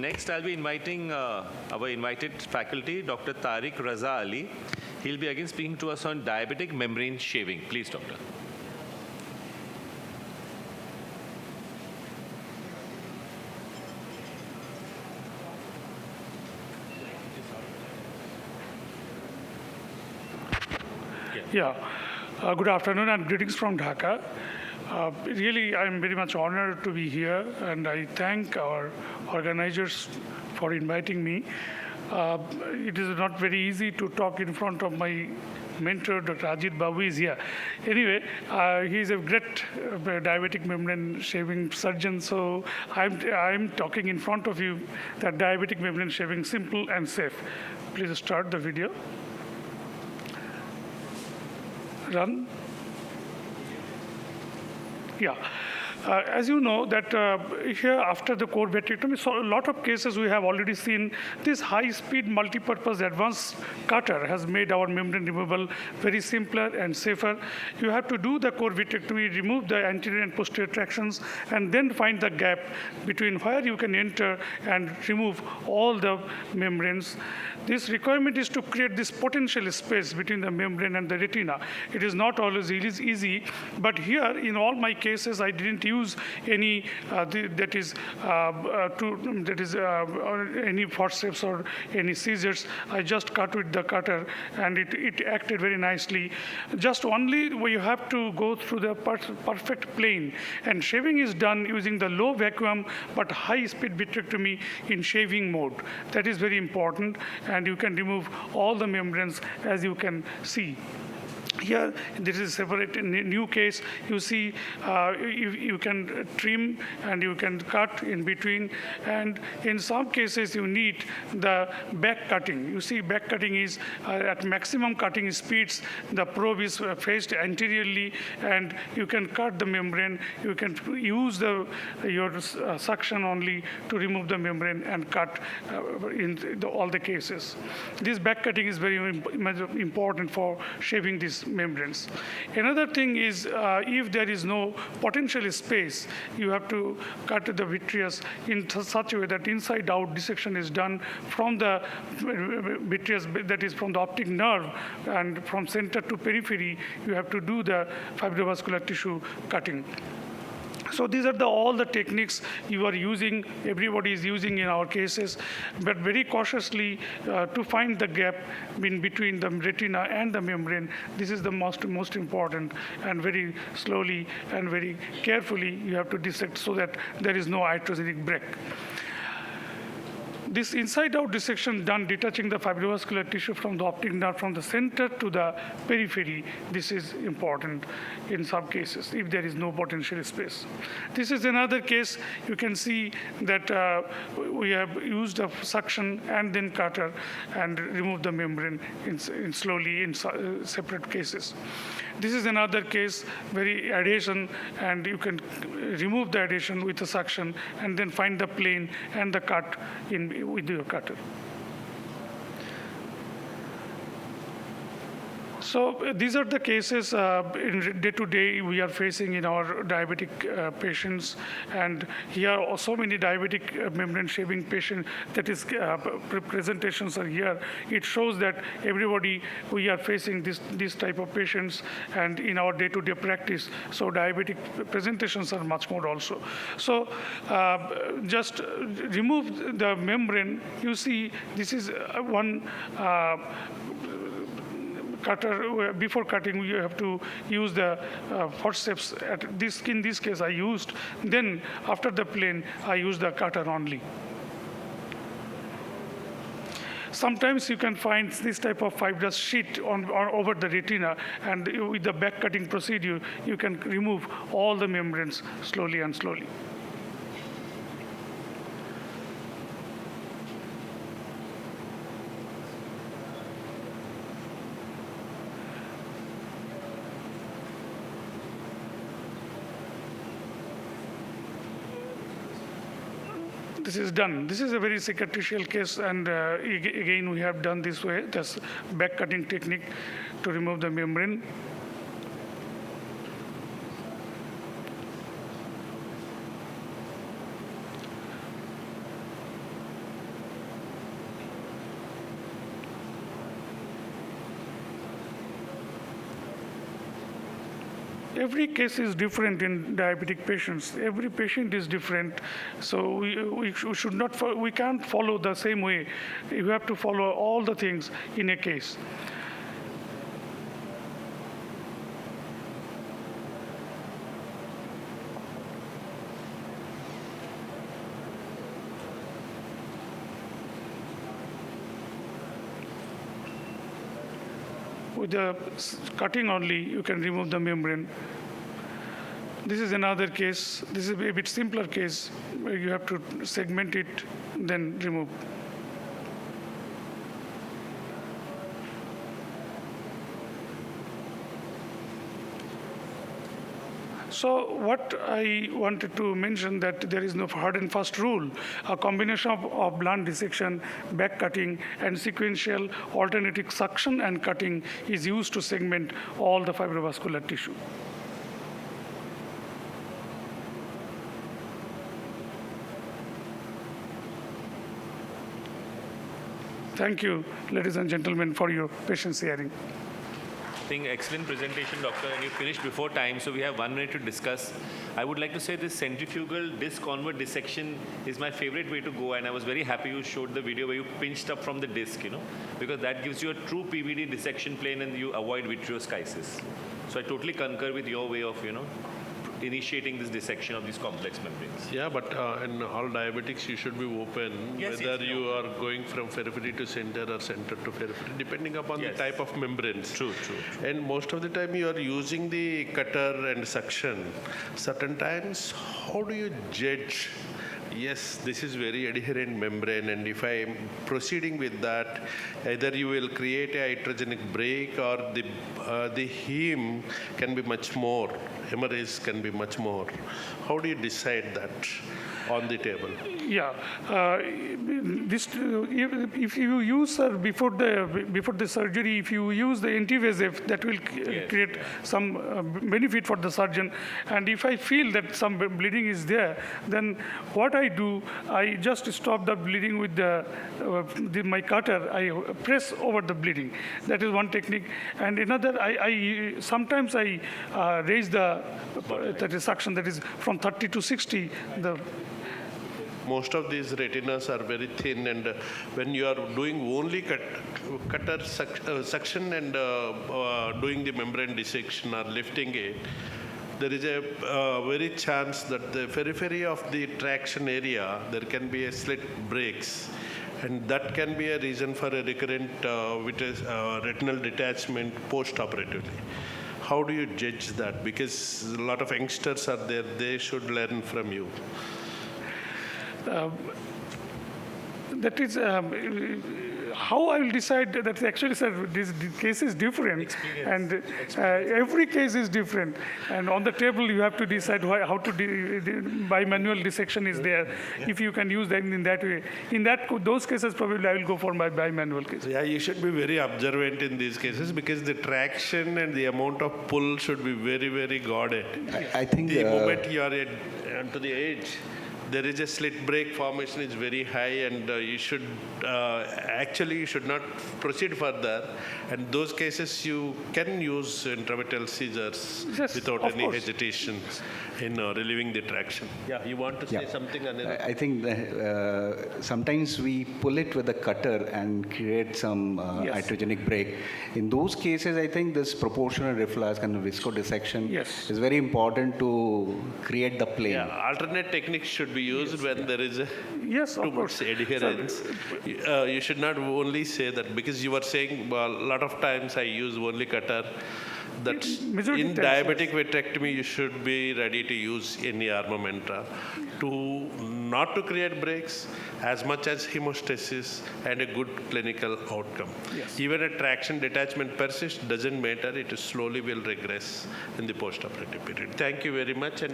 next I'll be inviting our invited faculty, Dr. Tariq Reza Ali. He'll be again speaking to us on diabetic membrane shaving. Please, doctor. Yeah. Good afternoon and greetings from Dhaka. Really, I'm very much honored to be here, and I thank our organizers for inviting me. It is not very easy to talk in front of my mentor, Dr. Ajit Babu is here. Anyway, he's a great diabetic membrane shaving surgeon, so I'm talking in front of you that diabetic membrane shaving simple and safe. Please start the video. Run. Yeah. As you know that here after the core vitrectomy, so a lot of cases we have already seen this high-speed multi-purpose advanced cutter has made our membrane removal very simpler and safer. You have to do the core vitrectomy, remove the anterior and posterior tractions, and then find the gap between where you can enter and remove all the membranes. This requirement is to create this potential space between the membrane and the retina. It is not always easy, but here in all my cases, I didn't use any any forceps or any scissors. I just cut with the cutter, and it acted very nicely. Just only you have to go through the perfect plane, and shaving is done using the low vacuum but high-speed vitrectomy in shaving mode. That is very important, and you can remove all the membranes as you can see. Here, this is separate new case. You see, you can trim and you can cut in between. And in some cases, you need the back cutting. You see, back cutting is at maximum cutting speeds. The probe is faced anteriorly, and you can cut the membrane. You can use your suction only to remove the membrane and cut in all the cases. This back cutting is very important for shaving these membranes. Another thing is if there is no potential space, you have to cut the vitreous in such a way that inside out dissection is done from the vitreous, that is from the optic nerve, and from center to periphery, you have to do the fibrovascular tissue cutting. So these are all the techniques you are using, everybody is using in our cases, but very cautiously to find the gap in between the retina and the membrane. This is the most important, and very slowly and very carefully you have to dissect so that there is no iatrogenic break. This inside-out dissection done detaching the fibrovascular tissue from the optic nerve from the center to the periphery. This is important in some cases if there is no potential space. This is another case. You can see that we have used a suction and then cutter and remove the membrane slowly in separate cases. This is another case, very adhesion, and you can remove the adhesion with a suction and then find the plane and the cut with your cutter. So these are the cases in day-to-day we are facing in our diabetic patients, and here are so many diabetic membrane shaving patients. That is, presentations are here. It shows that everybody we are facing this type of patients, and in our day-to-day practice. So diabetic presentations are much more also. So just remove the membrane. You see, this is one. Cutter. Before cutting, you have to use the forceps. In this case, I used. Then, after the plane, I use the cutter only. Sometimes you can find this type of fibrous sheet over the retina, and with the back cutting procedure, you can remove all the membranes slowly and slowly. This is done. This is a very cicatricial case, and again we have done this way, this back cutting technique to remove the membrane. Every case is different in diabetic patients. Every patient is different, so we should not we can't follow the same way. You have to follow all the things in a case. With the cutting only, you can remove the membrane. This is another case. This is a bit simpler case where you have to segment it, then remove. So what I wanted to mention that there is no hard and fast rule. A combination of blunt dissection, back cutting, and sequential alternating suction and cutting is used to segment all the fibrovascular tissue. Thank you, ladies and gentlemen, for your patience hearing. I think excellent presentation, doctor, and you finished before time, so we have 1 minute to discuss. I would like to say this centrifugal disc convert dissection is my favorite way to go, and I was very happy you showed the video where you pinched up from the disc, because that gives you a true PVD dissection plane and you avoid vitreoschisis. So I totally concur with your way of, initiating this dissection of these complex membranes. Yeah, but in all diabetics, you should be open, whether you are going from periphery to center or center to periphery, depending upon the type of membranes. True. And most of the time, you are using the cutter and suction. Certain times, how do you judge? Yes, this is very adherent membrane, and if I am proceeding with that, either you will create a iatrogenic break or the heme can be much more, hemorrhage can be much more. How do you decide that on the table? Yeah, if you use before the surgery, if you use the anti-VEGF, that will create some benefit for the surgeon. And if I feel that some bleeding is there, then what I do, I just stop the bleeding with my cutter. I press over the bleeding. That is one technique. And another, sometimes I raise the suction, that is from 30 to 60. Most of these retinas are very thin, and when you are doing only cutter suction and doing the membrane dissection or lifting it, there is a very chance that the periphery of the traction area, there can be a slit breaks. And that can be a reason for a recurrent retinal detachment post-operatively. How do you judge that? Because a lot of youngsters are there, they should learn from you. That is how I will decide. That actually, sir, this case is different, and every case is different. And on the table, you have to decide how to bimanual dissection is there. If you can use that in that way, those cases probably I will go for my bimanual case. Yeah, you should be very observant in these cases because the traction and the amount of pull should be very, very guarded. I think the moment you are to the edge, there is a slit break formation is very high, and you should you should not proceed further. And those cases you can use intravitreal scissors without any hesitation in relieving the traction. Yeah, you want to say something, Anil? I think that, sometimes we pull it with a cutter and create some iatrogenic break. In those cases, I think this proportional reflux and viscodissection is very important to create the plane. Yeah, alternate techniques should be used when there is too much adherence. You should not only say that, because you were saying a lot of times I use only cutter. That in diabetic vitrectomy, you should be ready to use any armamenta not to create breaks, as much as hemostasis and a good clinical outcome. Even a traction detachment persists, doesn't matter, it slowly will regress in the post-operative period. Thank you very much. And